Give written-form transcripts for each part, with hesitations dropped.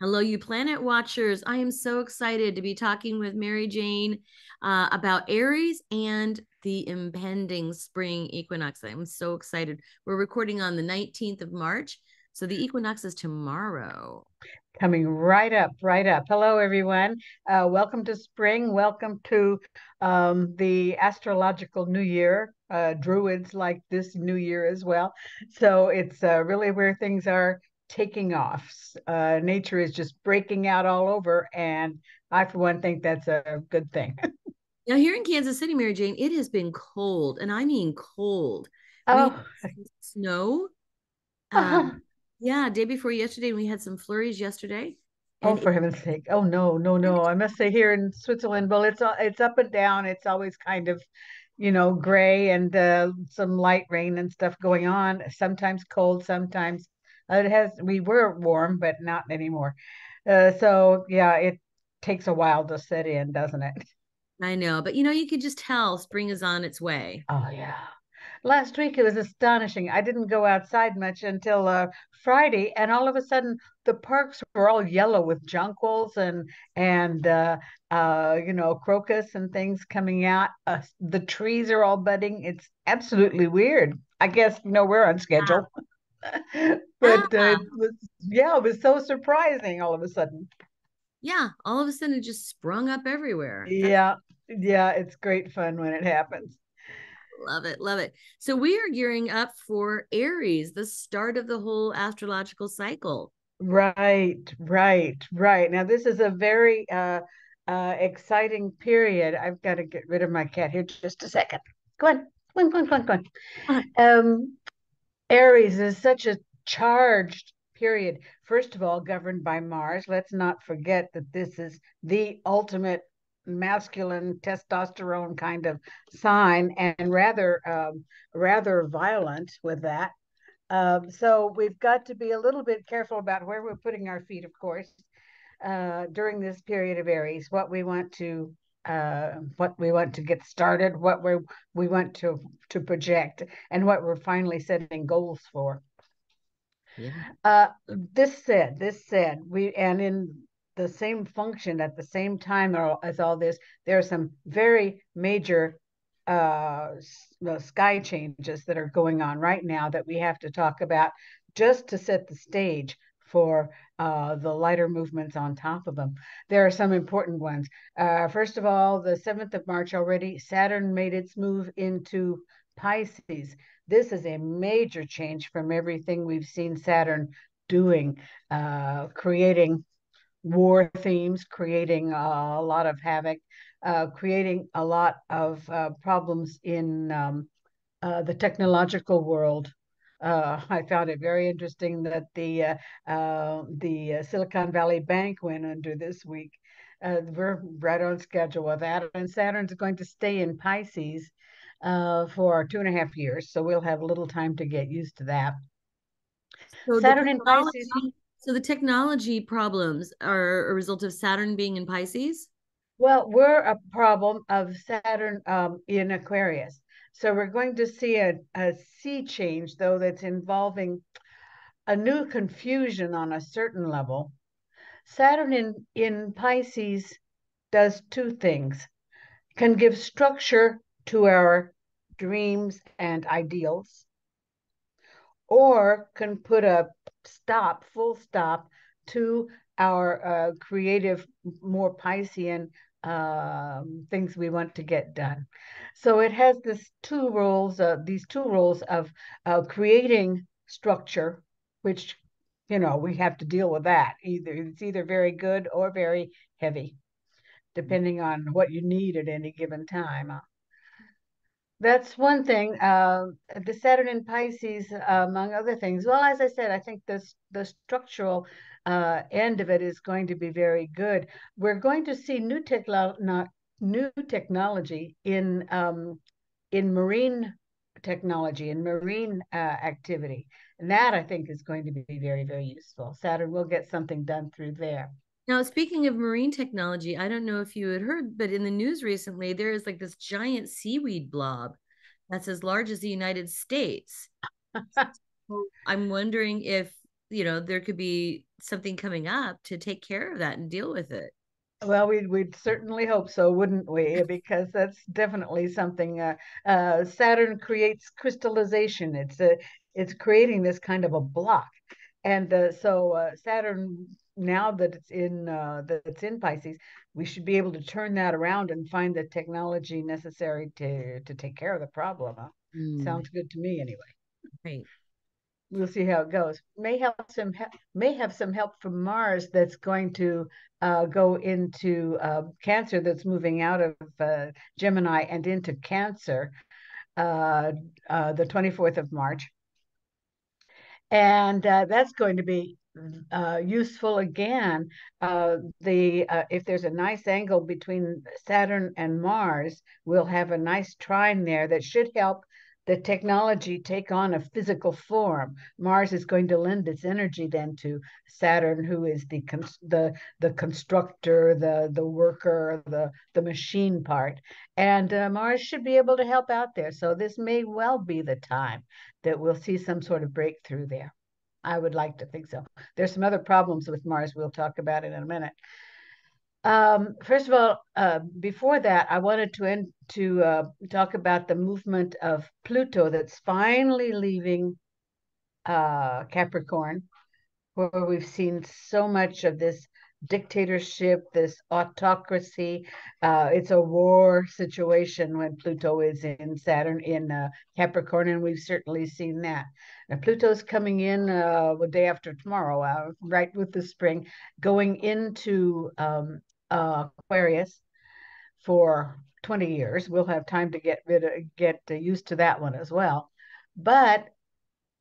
Hello, you planet watchers. I am so excited to be talking with Mary Jane about Aries and the impending spring equinox. I'm so excited. We're recording on the 19th of March. So the equinox is tomorrow. Coming right up, right up. Hello, everyone. Welcome to spring. Welcome to the astrological new year. Druids like this new year as well. So it's really where things are taking off. Nature is just breaking out all over. And I, for one, think that's a good thing. Now, here in Kansas City, Mary Jane, it has been cold, and I mean cold. We Oh, had some snow. Um, yeah, day before yesterday, we had some flurries yesterday. oh, And for heaven's sake. Oh, no, no, no. I must say here in Switzerland, well, it's up and down. It's always kind of, gray and some light rain and stuff going on. Sometimes cold, sometimes we were warm, but not anymore. So yeah, it takes a while to set in, doesn't it? I know, but you could just tell spring is on its way. Oh yeah. Last week it was astonishing. I didn't go outside much until Friday, and all of a sudden the parks were all yellow with jonquils and crocus and things coming out. The trees are all budding. It's absolutely weird. I guess we're on Yeah. schedule, but Yeah. it was so surprising all of a sudden. Yeah, all of a sudden it just sprung up everywhere. That's Yeah, yeah, it's great fun when it happens. love it, love it. So we are gearing up for Aries, the start of the whole astrological cycle. Right, right, right. Now this is a very exciting period. I've got to get rid of my cat here just a second. Go on, go on, go on, go on, go on. Uh, Aries is such a charged period. First of all, governed by Mars. Let's not forget that this is the ultimate masculine testosterone kind of sign, and rather violent with that. So we've got to be a little bit careful about where we're putting our feet, of course, during this period of Aries. What we want to get started, we want to project, and what we're finally setting goals for. yeah. This said, we and in the same function at the same time as all this, there are some very major sky changes that are going on right now that we have to talk about just to set the stage for the lighter movements on top of them. There are some important ones. First of all, the 7th of March already, Saturn made its move into Pisces. This is a major change from everything we've seen Saturn doing, creating war themes, creating a lot of havoc, creating a lot of problems in the technological world. I found it very interesting that the Silicon Valley Bank went under this week. We're right on schedule with that, and Saturn's going to stay in Pisces for 2.5 years, so we'll have a little time to get used to that. So the Saturn in Pisces. technology, so the technology problems are a result of Saturn being in Pisces. Well, we're a problem of Saturn in Aquarius. So we're going to see a sea change, though, that's involving a new confusion on a certain level. Saturn in Pisces does two things, can give structure to our dreams and ideals, or can put a full stop to our creative, more Piscean things we want to get done. So it has these two roles of creating structure, which we have to deal with that. It's either very good or very heavy, depending on what you need at any given time. That's one thing. The Saturn in Pisces, among other things. Well, as I said, I think the structural end of it is going to be very good. We're going to see new technology in marine technology and marine activity, and that I think is going to be very, very useful. Saturn will get something done through there. Now, speaking of marine technology, I don't know if you had heard, but in the news recently, there is like this giant seaweed blob that's as large as the United States. So I'm wondering if there could be something coming up to take care of that and deal with it. Well, we'd certainly hope so, wouldn't we? Because that's definitely something. Saturn creates crystallization. It's creating this kind of a block, and Saturn, now that it's in Pisces, we should be able to turn that around and find the technology necessary to take care of the problem. Mm, Sounds good to me, anyway. right. We'll see how it goes. May have some help from Mars that's going to go into Cancer, that's moving out of Gemini and into Cancer uh, the 24th of March. And that's going to be useful again. If there's a nice angle between Saturn and Mars, we'll have a nice trine there that should help the technology take on a physical form. Mars is going to lend its energy then to Saturn, who is the constructor, the worker, the machine part, and Mars should be able to help out there. So this may well be the time that we'll see some sort of breakthrough there. I would like to think so. There's some other problems with Mars we'll talk about in a minute. First of all, before that, I wanted to talk about the movement of Pluto that's finally leaving Capricorn, where we've seen so much of this dictatorship, this autocracy. It's a war situation when Pluto is in Saturn in Capricorn, and we've certainly seen that. Now, Pluto's coming in the day after tomorrow, right with the spring, going into Aquarius for 20 years. We'll have time to get used to that one as well. But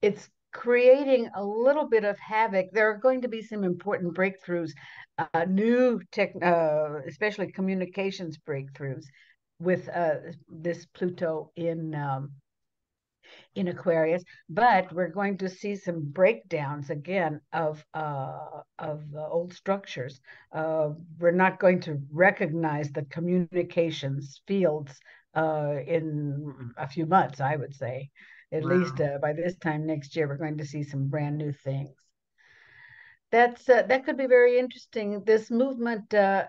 it's creating a little bit of havoc. There are going to be some important breakthroughs, new tech, especially communications breakthroughs with this Pluto in Aquarius. But we're going to see some breakdowns again of old structures. We're not going to recognize the communications fields in a few months, I would say. At least Wow. by this time next year, we're going to see some brand new things. That could be very interesting. This movement uh,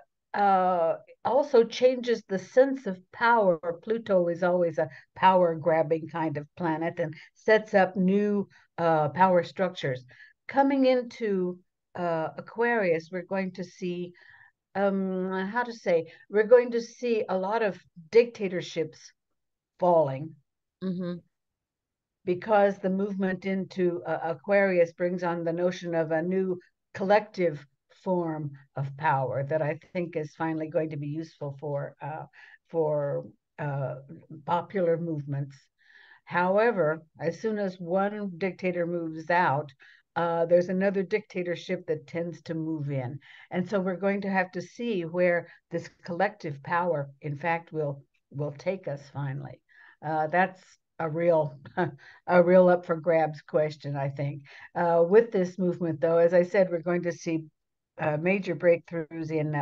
also changes the sense of power. Pluto is always a power grabbing kind of planet and sets up new power structures. Coming into Aquarius, we're going to see how to say, we're going to see a lot of dictatorships falling Mm-hmm. because the movement into Aquarius brings on the notion of a new collective form of power that I think is finally going to be useful for uh, popular movements. However, as soon as one dictator moves out, there's another dictatorship that tends to move in. And so we're going to have to see where this collective power, in fact, will take us finally. That's a real a real up for grabs question, I think. With this movement, though, as I said, we're going to see major breakthroughs in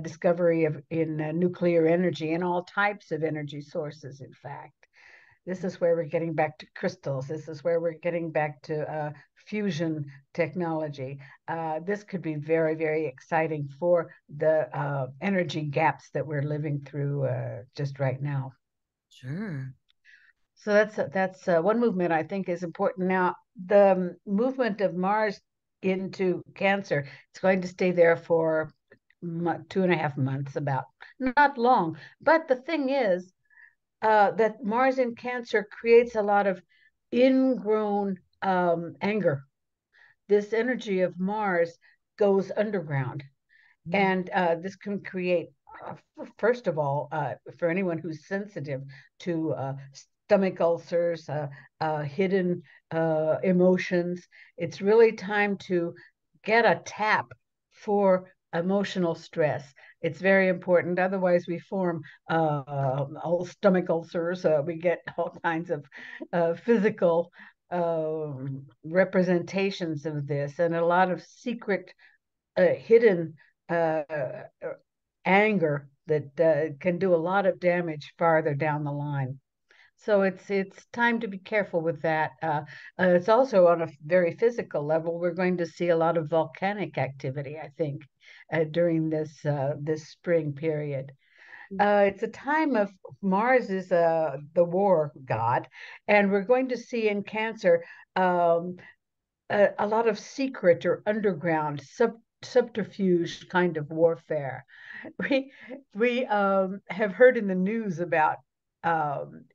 discovery of in nuclear energy and all types of energy sources. In fact, this is where we're getting back to crystals. This is where we're getting back to fusion technology. This could be very, very exciting for the energy gaps that we're living through just right now. Sure. So that's one movement I think is important. Now, the movement of Mars into Cancer, it's going to stay there for 2.5 months, about not long. But the thing is, that Mars in Cancer creates a lot of ingrown anger. This energy of Mars goes underground, and this can create, first of all, for anyone who's sensitive to stomach ulcers, hidden emotions, it's really time to get a tap for emotional stress. It's very important. Otherwise, we form all stomach ulcers. We get all kinds of physical representations of this, and a lot of secret hidden uh, anger that can do a lot of damage farther down the line. So it's time to be careful with that. It's also on a very physical level. We're going to see a lot of volcanic activity, I think, during this spring period. It's a time of Mars is the war god, and we're going to see in Cancer um, a lot of secret or underground subterfuge kind of warfare. We we have heard in the news about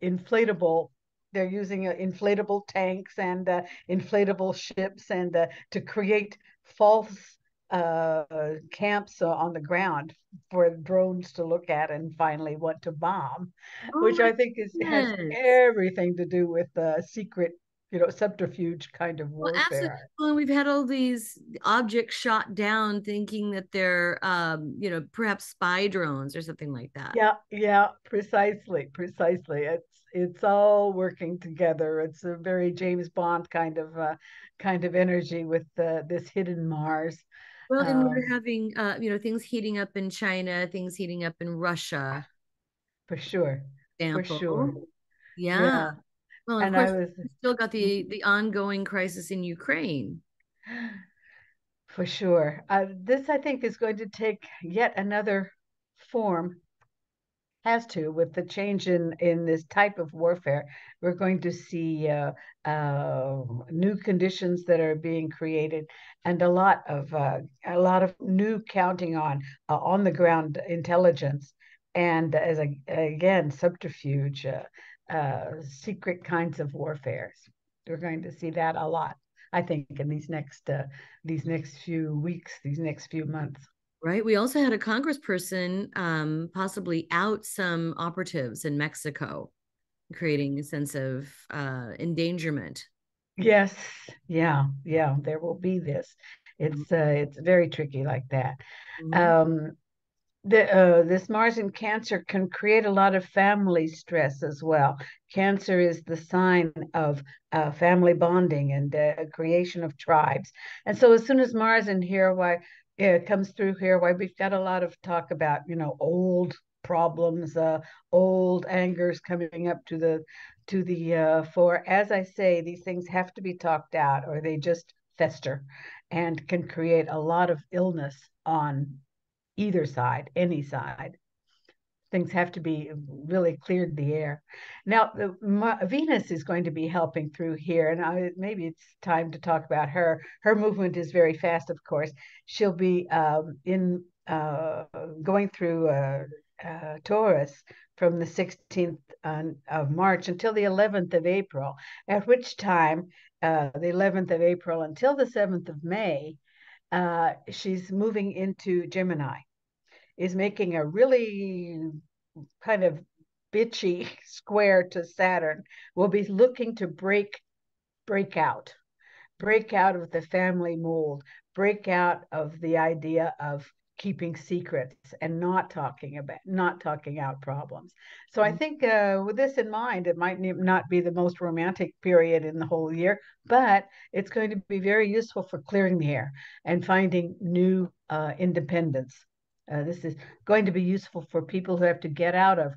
inflatable. They're using inflatable tanks and inflatable ships and to create false uh, camps on the ground for drones to look at and finally want to bomb, Oh which my I think has goodness. everything to do with secret, subterfuge kind of Well, absolutely. warfare. Well, we've had all these objects shot down thinking that they're, perhaps spy drones or something like that. Yeah, yeah, precisely, precisely. It's all working together. It's a very James Bond kind of energy with this hidden Mars. Well, and we're Um, having, things heating up in China, things heating up in Russia, for sure, for sure. example. Yeah. Yeah, Well, and of and I course, was we still got the ongoing crisis in Ukraine. for sure. This I think is going to take yet another form, has to, with the change in this type of warfare. We're going to see new conditions that are being created, and a lot of new counting on the ground intelligence, and again subterfuge, secret kinds of warfares. We're going to see that a lot, I think, in these next few weeks, these next few months. Right. We also had a congressperson possibly out some operatives in Mexico, creating a sense of endangerment. Yes, yeah, yeah, there will be this. It's very tricky like that. Mhm. Um, this Mars in Cancer can create a lot of family stress as well. Cancer is the sign of family bonding and creation of tribes. And so as soon as Mars in here, why it comes through here, why we've got a lot of talk about, old problems, old angers coming up to the fore. As I say, these things have to be talked out, or they just fester and can create a lot of illness on either side, any side. Things have to be really cleared the air. Now, Venus is going to be helping through here, and maybe it's time to talk about her. Her movement is very fast, of course. She'll be in going through Taurus from the 16th of March until the 11th of April, at which time, the 11th of April until the 7th of May, she's moving into Gemini, is making a really kind of bitchy square to Saturn. Will be looking to break out, break out of the family mold, break out of the idea of keeping secrets and not talking out problems. So I think with this in mind, it might not be the most romantic period in the whole year, but it's going to be very useful for clearing the air and finding new independence. This is going to be useful for people who have to get out of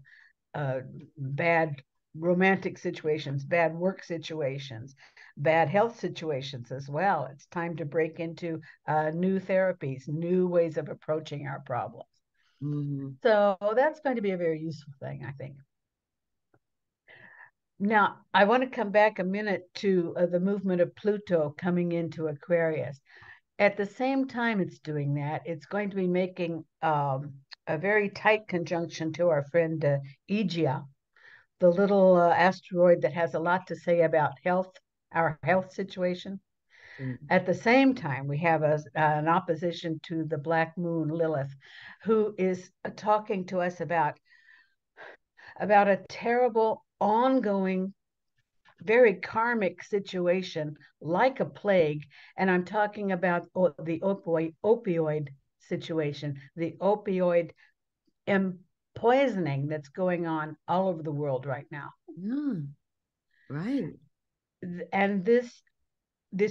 uh, bad romantic situations, bad work situations, bad health situations as well. It's time to break into new therapies, new ways of approaching our problems. Mhm. So that's going to be a very useful thing, I think. Now, I want to come back a minute to the movement of Pluto coming into Aquarius. At the same time it's doing that, it's going to be making a very tight conjunction to our friend Aegea, the little asteroid that has a lot to say about health, our health situation. Mhm. At the same time, we have an opposition to the black moon Lilith, who is talking to us about a terrible, ongoing, very karmic situation, like a plague. And I'm talking about the opioid situation, the opioid poisoning that's going on all over the world right now. Yeah, right. And this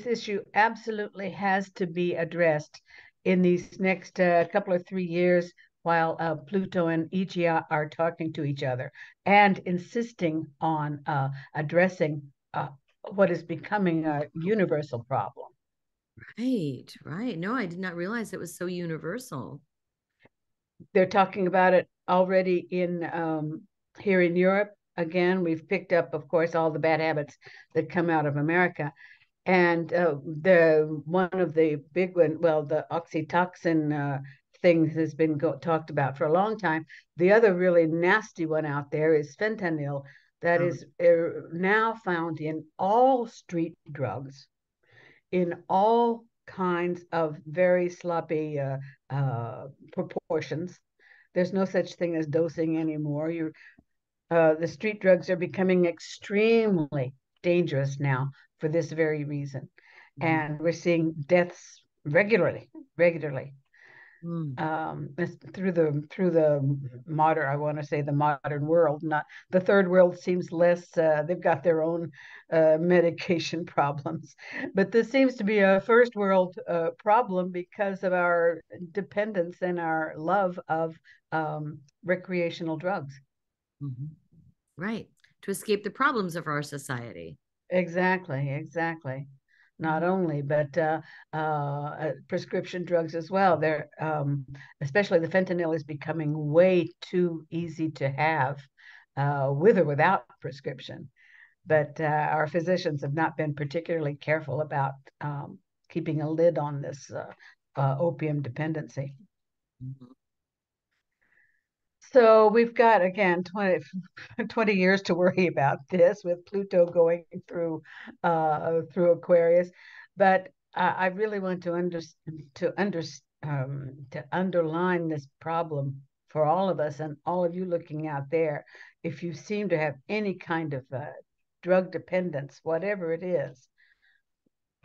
issue absolutely has to be addressed in these next couple of 3 years. while Pluto and Aegea are talking to each other and insisting on addressing what is becoming a universal problem. Right, right. No, I did not realize it was so universal. They're talking about it already in here in Europe. Again, we've picked up, of course, all the bad habits that come out of America. And the one of the big one, well, the oxytocin thing has been talked about for a long time. The other really nasty one out there is fentanyl, that Oh, is now found in all street drugs, in all kinds of very sloppy proportions. There's no such thing as dosing anymore. The street drugs are becoming extremely dangerous now for this very reason. mhm. And we're seeing deaths regularly Mm. through the modern, I want to say the modern world. Not the third world seems less. They've got their own medication problems, but this seems to be a first world problem because of our dependence and our love of recreational drugs. Mhm. Right. To escape the problems of our society. Exactly. Not Mhm. only, but prescription drugs as well. They're especially the fentanyl is becoming way too easy to have with or without prescription. But our physicians have not been particularly careful about keeping a lid on this opium dependency. Mhm. So we've got again 20 years to worry about this with Pluto going through Aquarius, but I really want to under to underline this problem for all of us and all of you looking out there. If you seem to have any kind of drug dependence, whatever it is,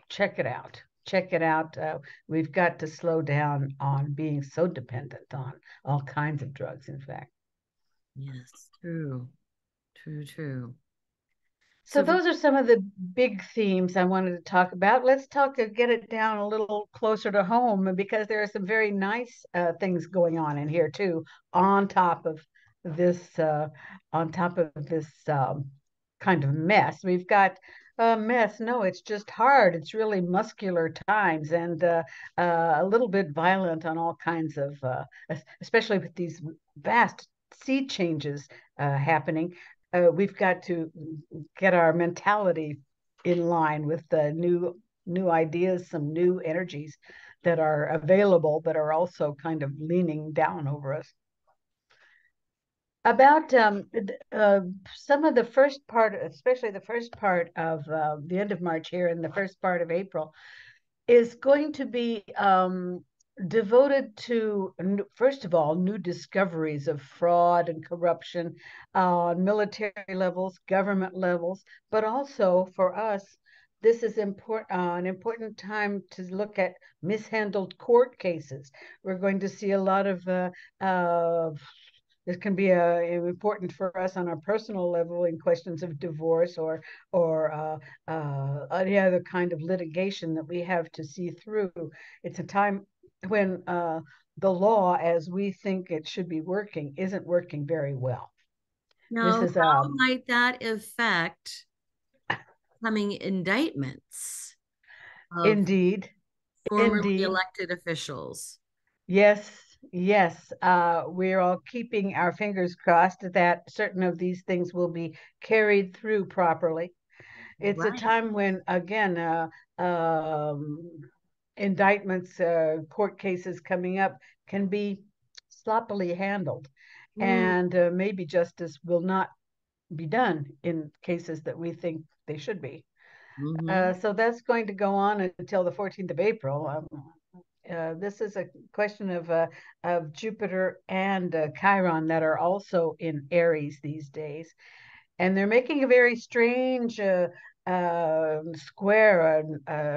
check it out. Check it out. We've got to slow down on being so dependent on all kinds of drugs, in fact. Yes, true, true, true. So So for those are some of the big themes I wanted to talk about. Let's get it down a little closer to home because there are some very nice things going on in here too, on top of this, on top of this kind of mess. We've got a mess. No, it's just hard. It's really muscular times and a little bit violent on all kinds of, especially with these vast sea changes happening. We've got to get our mentality in line with the new ideas, some new energies that are available, but are also kind of leaning down over us. About some of the first part, especially the first part of the end of March here and the first part of April, is going to be devoted to, first of all, new discoveries of fraud and corruption on military levels, government levels, but also for us, this is an important time to look at mishandled court cases. We're going to see a lot of this can be important for us on a personal level in questions of divorce or any other kind of litigation that we have to see through. It's a time when the law, as we think it should be working, isn't working very well. This now, is how might that affect coming indictments of indeed, formerly indeed. elected officials? Yes, yes. We're all keeping our fingers crossed that certain of these things will be carried through properly. It's a Right. time when, again, indictments, court cases coming up can be sloppily handled, Mm, and maybe justice will not be done in cases that we think they should be. hmm. So that's going to go on until the 14th of April. This is a question of Jupiter and Chiron that are also in Aries these days, and they're making a very strange square,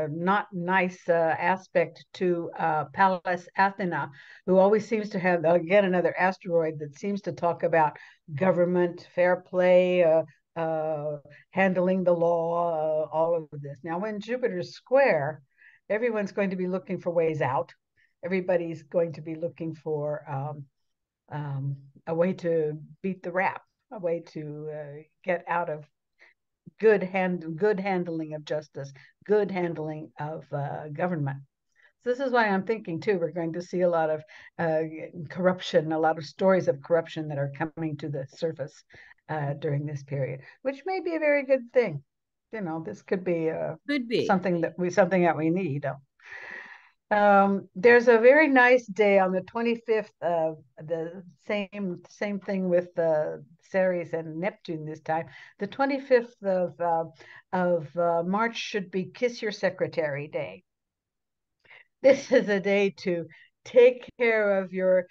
not nice aspect to Pallas Athena, who always seems to have, again, another asteroid that seems to talk about government, fair play, uh, handling the law, all of this. Now, when Jupiter's square, everyone's going to be looking for ways out. Everybody's going to be looking for a way to beat the rap, a way to get out of good handling of justice, good handling of government. So this is why I'm thinking too, we're going to see a lot of uh, corruption, a lot of stories of corruption that are coming to the surface during this period, which may be a very good thing. You know, this could be Could be. something that we need. There's a very nice day on the 25th of the same thing with Ceres and Neptune this time. The 25th of March should be Kiss Your Secretary Day. This is a day to take care of your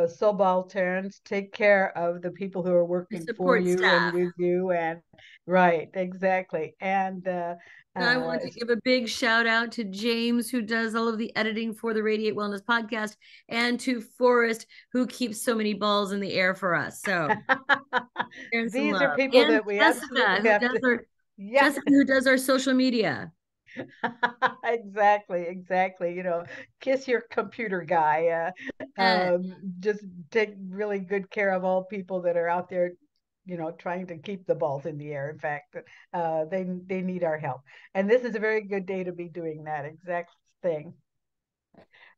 subalterns, take care of the people who are Your working for support you and staff. with you, and right, exactly. And And I want to give a big shout out to James, who does all of the editing for the Radiate Wellness podcast, and to Forrest, who keeps so many balls in the air for us. So, sharing some these are love. people And that we Jessica, absolutely have to, yeah. Who does our social media. Exactly, exactly. You know, kiss your computer guy. Uh, Just take really good care of all people that are out there, you know, trying to keep the balls in the air. In fact, they need our help, and this is a very good day to be doing that exact thing.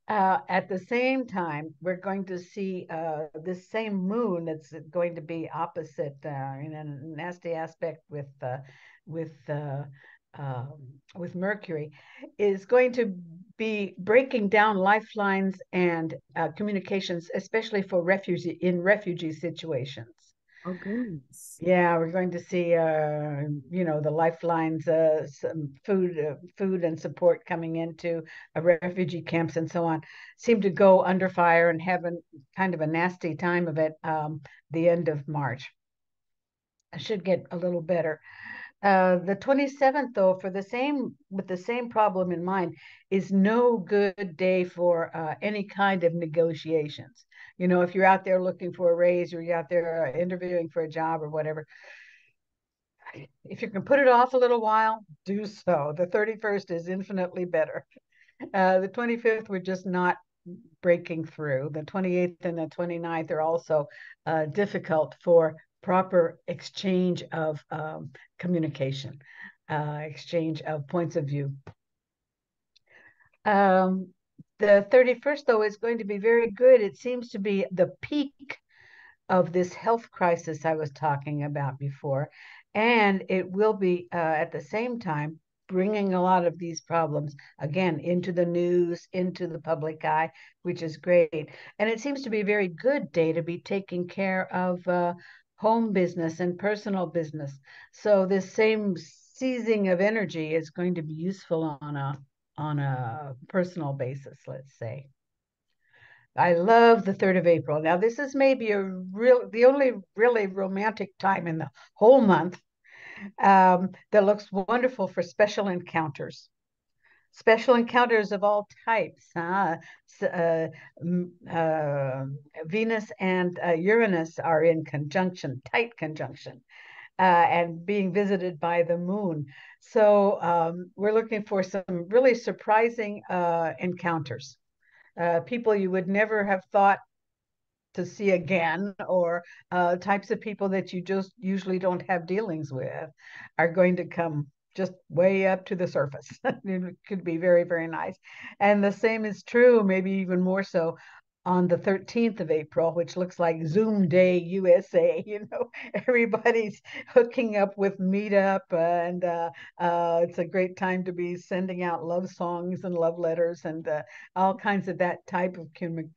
At the same time, we're going to see this same moon that's going to be opposite in a nasty aspect with uh, um, with Mercury, is going to be breaking down lifelines and communications, especially for refugee situations. oh, goodness. Yeah, we're going to see, you know, the lifelines, some food and support coming into refugee camps and so on, seem to go under fire and have a kind of a nasty time of it. The end of March. I should get a little better. The 27th, though, for the same with the same problem in mind, is no good day for any kind of negotiations. You know, if you're out there looking for a raise or you're out there interviewing for a job or whatever, if you can put it off a little while, do so. The 31st is infinitely better. The 25th, we're just not breaking through. The 28th and the 29th are also difficult for proper exchange of communication, exchange of points of view. Um, the 31st, though, is going to be very good. It seems to be the peak of this health crisis I was talking about before. And it will be at the same time bringing a lot of these problems again into the news, into the public eye, which is great. And it seems to be a very good day to be taking care of home business and personal business. So this same seizing of energy is going to be useful on a personal basis, let's say. I love the 3rd of April. Now, this is maybe the only really romantic time in the whole month that looks wonderful for special encounters. Special encounters of all types. Venus and Uranus are in conjunction, tight conjunction, and being visited by the moon. So we're looking for some really surprising encounters. People you would never have thought to see again, or types of people that you just usually don't have dealings with are going to come just way up to the surface. It could be very, very nice. And the same is true, maybe even more so, on the 13th of April, which looks like Zoom Day USA. You know, everybody's hooking up with Meetup, and it's a great time to be sending out love songs and love letters and all kinds of that type of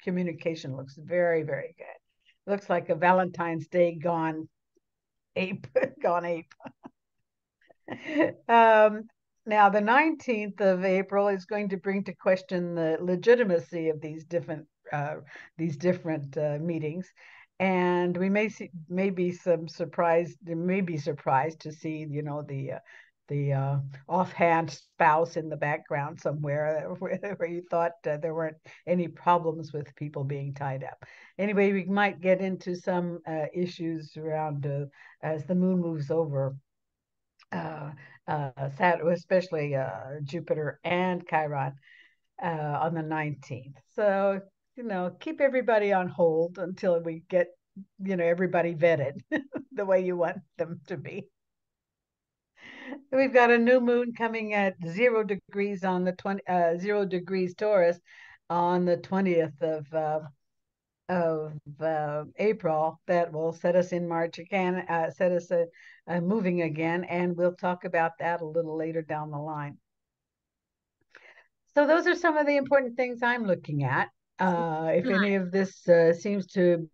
communication. Looks very, very good. Looks like a Valentine's Day gone ape, gone ape. Um, Now, the 19th of April is going to bring to question the legitimacy of these different meetings, and we may be surprised to see, you know, the offhand spouse in the background somewhere where you thought there weren't any problems with people being tied up. Anyway, we might get into some issues around as the moon moves over uh, Saturn, especially Jupiter and Chiron on the 19th. So keep everybody on hold until we get, everybody vetted the way you want them to be. We've got a new moon coming at 0 degrees on the 0 degrees Taurus on the 20th of April. That will set us in March again, set us moving again, and we'll talk about that a little later down the line. So those are some of the important things I'm looking at. If any of this seems to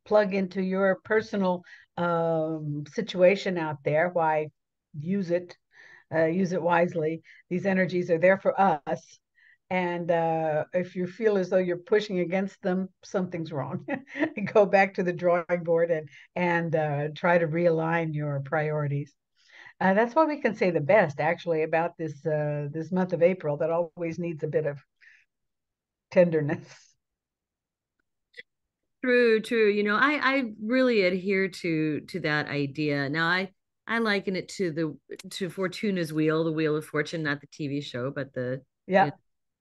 plug into your personal situation out there, why use it, use it wisely. These energies are there for us. And if you feel as though you're pushing against them, something's wrong. Go back to the drawing board and try to realign your priorities. That's why we can say the best, actually, about this month of April that always needs a bit of tenderness. True, true. I really adhere to that idea. Now I liken it to Fortuna's wheel, the Wheel of Fortune, not the TV show, but the you Yeah, know,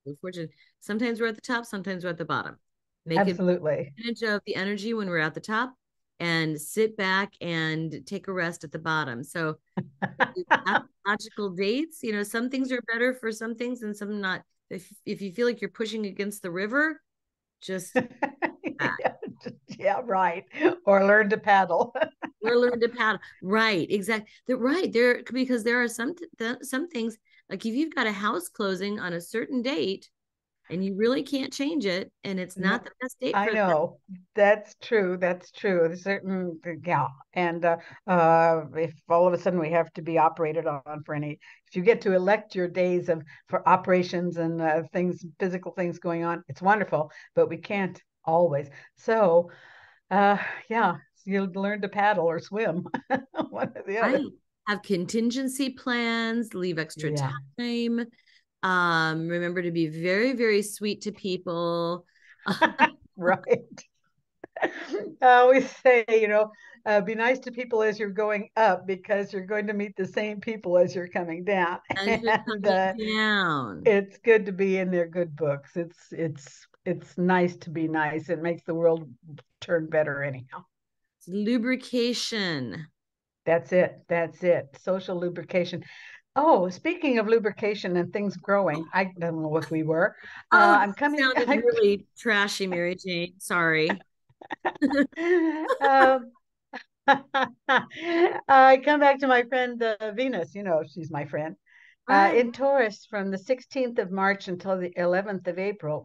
Wheel of Fortune. Sometimes we're at the top, sometimes we're at the bottom. Make absolutely. advantage of the energy when we're at the top and sit back and take a rest at the bottom. So astrological dates, some things are better for some things and some not. If you feel like you're pushing against the river, just back. Yeah, yeah, right. Or learn to paddle. Or learn to paddle. Right, exactly. Right there, because there are some things, like if you've got a house closing on a certain date and you really can't change it, and it's No, not the best date I for that. know. That's true. That's true. There's certain, yeah. And if all of a sudden we have to be operated on for any, if you get to elect your days for operations and things, physical things going on, it's wonderful, but we can't always. So, uh, yeah, you'll learn to paddle or swim, one or the other. Right. Have contingency plans, leave extra Yeah, time. Remember to be very, very sweet to people. right. I always say, be nice to people as you're going up because you're going to meet the same people as you're coming down. As you're And coming down. it's good to be in their good books. It's nice to be nice. It makes the world turn better anyhow. Lubrication. That's it. That's it. Social lubrication. Oh, speaking of lubrication and things growing, I don't know if we were. Oh, I'm that coming. sounded really trashy, Mary Jane. Sorry. um, I come back to my friend Venus. She's my friend. Right. In Taurus from the 16th of March until the 11th of April.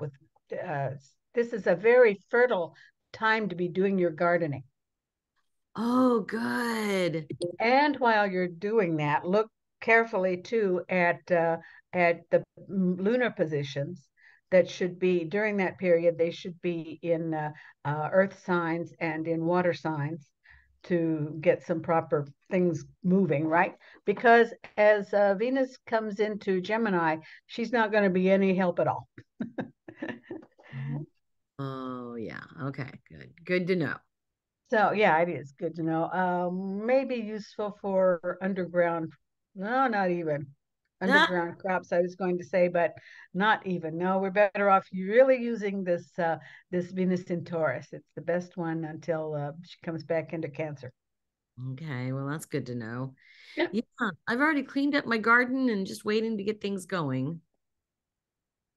Uh, this is a very fertile time to be doing your gardening. Oh, good. And while you're doing that, look carefully too at the lunar positions that should be during that period. They should be in earth signs and in water signs to get some proper things moving, right? Because as Venus comes into Gemini, she's not going to be any help at all. Oh, yeah. Okay, good. Good to know. So yeah, it is good to know. Maybe useful for underground. No, not even Ah, underground crops. I was going to say, but not even. No, we're better off really using this Venus in Taurus. It's the best one until she comes back into Cancer. okay, well, that's good to know. Yeah. Yeah, I've already cleaned up my garden and just waiting to get things going,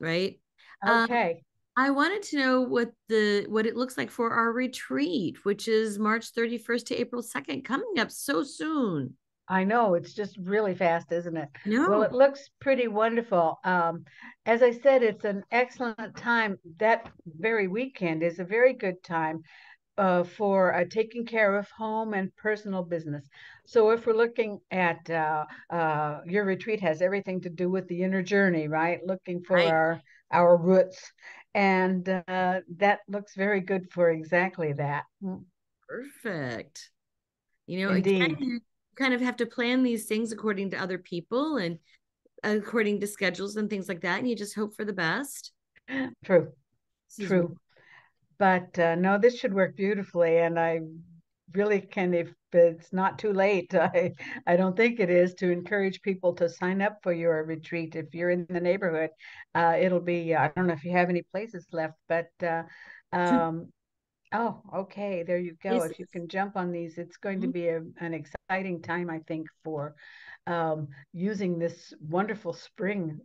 right? Um, Okay. I wanted to know what it looks like for our retreat, which is March 31st to April 2nd, coming up so soon. I know it's just really fast, isn't it? Well, it No, looks pretty wonderful. As I said, it's an excellent time. That very weekend is a very good time for taking care of home and personal business. So if we're looking at your retreat has everything to do with the inner journey, right? Looking for right. our roots, and that looks very good for exactly that. Perfect. Again, Indeed, you kind of have to plan these things according to other people and according to schedules and things like that. And you just hope for the best. true, This is true. But no, this should work beautifully, and I really can, if it's not too late, I don't think it is, to encourage people to sign up for your retreat. If you're in the neighborhood, it'll be, I don't know if you have any places left, but Two um, oh, okay, there you go. If you places. can jump on these, it's going to Mhm. be an exciting time, I think, for using this wonderful spring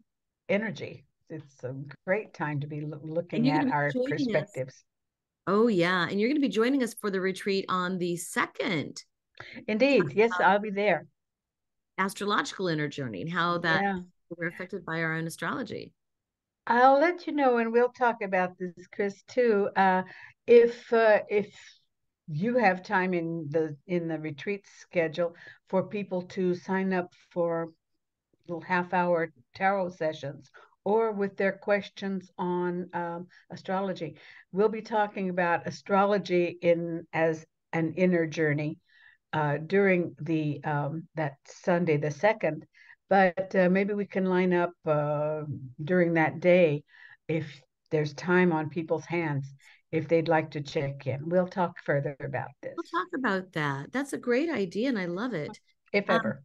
energy. It's a great time to be And looking you're going at to be our joining us. perspectives. Oh, yeah. And you're going to be joining us for the retreat on the second, Indeed, yes, I'll be there. astrological inner journey and how that Yeah. we're affected by our own astrology. I'll let you know, and we'll talk about this, Chris, too. If you have time in the retreat schedule for people to sign up for little half-hour tarot sessions or with their questions on astrology, we'll be talking about astrology in as an inner journey during the that Sunday, the second. But maybe we can line up during that day if there's time on people's hands if they'd like to check in. We'll talk further about this, We'll talk about that. That's a great idea, and I love it. if Um, ever.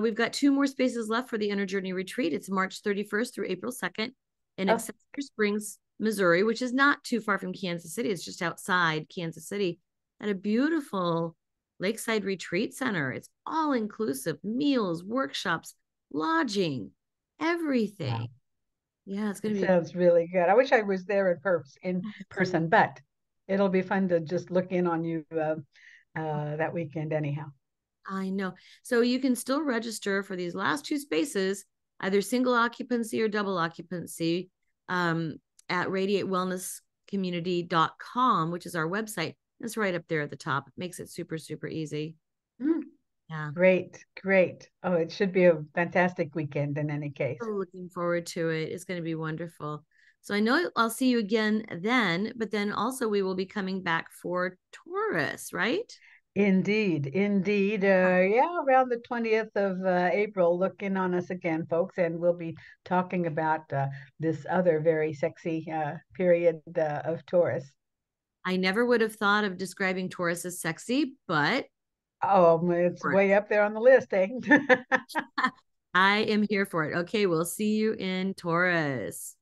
we've got two more spaces left for the Inner Journey Retreat. It's March 31st through April 2nd in Oh, Excelsior Springs, Missouri, which is not too far from Kansas City. It's just outside Kansas City at a beautiful lakeside retreat center. It's all inclusive meals, workshops, lodging, everything. wow. Yeah, it's going It to be. sounds really good. I wish I was there in person, but it'll be fun to just look in on you that weekend anyhow. I know. So you can still register for these last two spaces, either single occupancy or double occupancy, um, at radiatewellnesscommunity.com, which is our website. It's right up there at the top. It makes it super, super easy. Mm, Yeah. great, great. Oh, it should be a fantastic weekend in any case. So looking forward to it. It's going to be wonderful. So I know I'll see you again then, but then also we will be coming back for Taurus, right? Indeed, indeed. Yeah, around the 20th of April, look in on us again, folks, and we'll be talking about this other very sexy period of Taurus. I never would have thought of describing Taurus as sexy, but Oh, it's for it. way up there on the list, eh? I am here for it. Okay, we'll see you in Taurus.